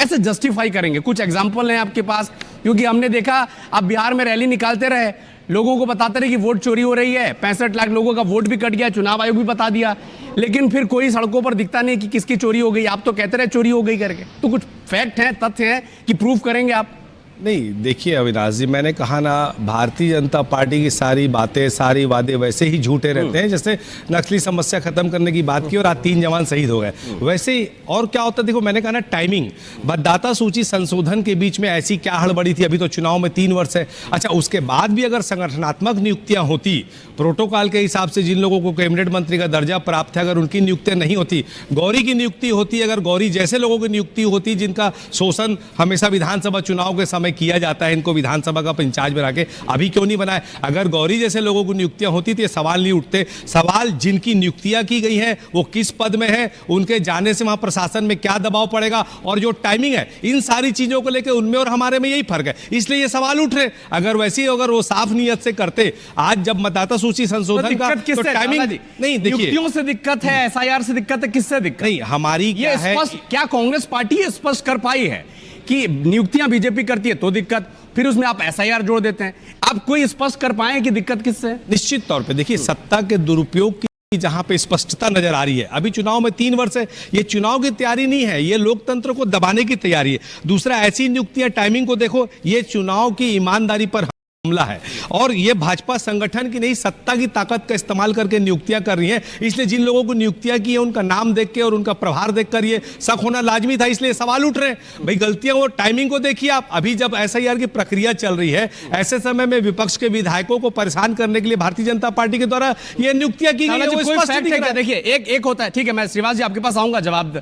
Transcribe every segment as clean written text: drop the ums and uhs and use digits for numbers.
कैसे जस्टिफाई करेंगे? कुछ एग्जाम्पल हैं आपके पास? क्योंकि हमने देखा आप बिहार में रैली निकालते रहे, लोगों को बताते रहे कि वोट चोरी हो रही है, 65 लाख लोगों का वोट भी कट गया, चुनाव आयोग भी बता दिया, लेकिन फिर कोई सड़कों पर दिखता नहीं कि किसकी चोरी हो गई। आप तो कहते रहे चोरी हो गई करके। तो कुछ फैक्ट हैं, तथ्य हैं कि प्रूव करेंगे आप? नहीं, देखिए अविनाश जी, मैंने कहा ना, भारतीय जनता पार्टी की सारी बातें, सारी वादे वैसे ही झूठे रहते हैं। जैसे नक्सली समस्या खत्म करने की बात की और आज 3 जवान शहीद हो गए, वैसे ही और क्या होता है। देखो, मैंने कहा ना, टाइमिंग, मतदाता सूची संशोधन के बीच में ऐसी क्या हड़बड़ी थी। अभी तो चुनाव में 3 वर्ष है। अच्छा, उसके बाद भी अगर संगठनात्मक नियुक्तियां होती, प्रोटोकॉल के हिसाब से जिन लोगों को कैबिनेट मंत्री का दर्जा प्राप्त है, अगर उनकी नियुक्तियां नहीं होती, गौरी की नियुक्ति होती, अगर गौरी जैसे लोगों की नियुक्ति होती जिनका शोषण हमेशा विधानसभा चुनाव के समय किया जाता है, इनको विधानसभा का इंचार्ज बना के, अभी क्यों नहीं बनाए? अगर गौरी जैसे लोगों को नियुक्तियां होती तो ये सवाल नहीं उठते। सवाल जिनकी नियुक्तियां की गई हैं वो किस पद में है, उनके जाने से वहां प्रशासन में क्या दबाव पड़ेगा, और जो टाइमिंग है, इन सारी चीजों को लेकर उनमें और हमारे में यही फर्क है। इसलिए ये सवाल उठ रहे। अगर वैसे अगर वो साफ नियत से करते, आज जब मतदाता सूची संशोधन का तो टाइमिंग नहीं, देखिए, नियुक्तियों से दिक्कत है, एसआईआर से दिक्कत है, किससे दिक्कत? नहीं, हमारी क्या है, क्या कांग्रेस पार्टी स्पष्ट कर पाई है कि नियुक्तियां बीजेपी करती है तो दिक्कत, फिर उसमें आप एसआईआर जोड़ देते हैं? आप कोई स्पष्ट कर पाए कि दिक्कत किससे है? निश्चित तौर पे देखिए, सत्ता के दुरुपयोग की जहां पे स्पष्टता नजर आ रही है। अभी चुनाव में 3 वर्ष है, ये चुनाव की तैयारी नहीं है, ये लोकतंत्र को दबाने की तैयारी है। दूसरा, ऐसी नियुक्तियां, टाइमिंग को देखो, ये चुनाव की ईमानदारी पर हमला है, और ये भाजपा संगठन की नहीं, सत्ता की ताकत का इस्तेमाल करके नियुक्तियां कर रही हैं। इसलिए जिन लोगों को नियुक्तियां की है, उनका नाम देख के और उनका प्रभार देखकर ये शक होना लाजमी था। इसलिए सवाल उठ रहे हैं। भाई, गलतियां, वो टाइमिंग को देखिए आप। अभी जब एसआईआर की प्रक्रिया चल रही है, ऐसे समय में विपक्ष के विधायकों को परेशान करने के लिए भारतीय जनता पार्टी के द्वारा ये नियुक्तियां की गई। देखिए, एक होता है, ठीक है, मैं श्रीवास जी आपके पास आऊंगा जवाब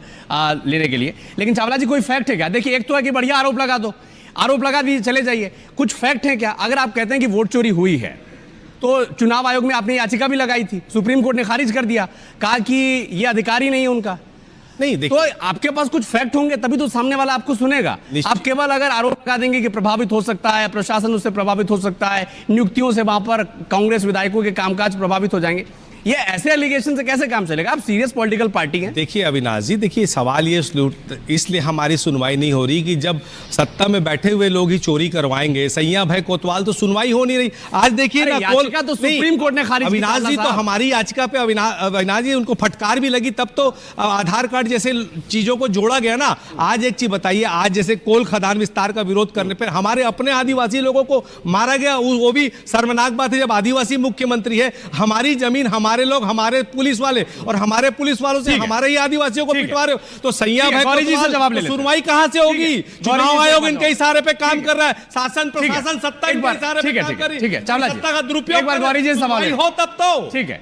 लेने के लिए, लेकिन चावला जी कोई फैक्ट है क्या? देखिए, एक तो है कि बढ़िया आरोप लगा दो, आरोप लगा दीजिए, चले जाइए। कुछ फैक्ट है क्या? अगर आप कहते हैं कि वोट चोरी हुई है, तो चुनाव आयोग में आपने याचिका भी लगाई थी, सुप्रीम कोर्ट ने खारिज कर दिया, कहा कि ये अधिकारी नहीं है उनका। नहीं, तो आपके पास कुछ फैक्ट होंगे तभी तो सामने वाला आपको सुनेगा। आप केवल अगर आरोप लगा देंगे कि प्रभावित हो सकता है, प्रशासन उससे प्रभावित हो सकता है, नियुक्तियों से वहां पर कांग्रेस विधायकों के कामकाज प्रभावित हो जाएंगे, ये ऐसे एलिगेशन से कैसे काम चलेगा? आप सीरियस पॉलिटिकल पार्टी हैं। देखिए अविनाश जी, देखिए, सवाल ये इसलिए हमारी सुनवाई नहीं हो रही कि जब सत्ता में बैठे हुए लोग ही चोरी करवाएंगे। सैया भाई कोतवाल तो सुनवाई हो नहीं रही। आज देखिए ना, याचिका तो सुप्रीम कोर्ट ने खारिज। अविनाश जी, तो हमारी याचिका पे अविनाश जी उनको फटकार भी लगी, तब तो आधार कार्ड जैसे चीजों को जोड़ा गया ना। आज एक चीज बताइए, आज जैसे कोल खदान विस्तार का विरोध करने पर हमारे अपने आदिवासी लोगों को मारा गया, वो भी शर्मनाक बात है। जब आदिवासी मुख्यमंत्री है, हमारी जमीन, हमारे लोग, हमारे पुलिस वाले, और हमारे पुलिस वालों से हमारे ही आदिवासियों को पिटवा रहे हो, तो सैया भाई जी से जवाब ले लेते हैं। सुनवाई कहां से होगी? चुनाव आयोग इनके इशारे पे काम कर रहा है, शासन प्रशासन सत्ता इनके इशारे पे काम कर रही है। ठीक है, चावला जी, सत्ता का दुरुपयोग, एक बार गौरी जी सवाल हो तब तो ठीक है।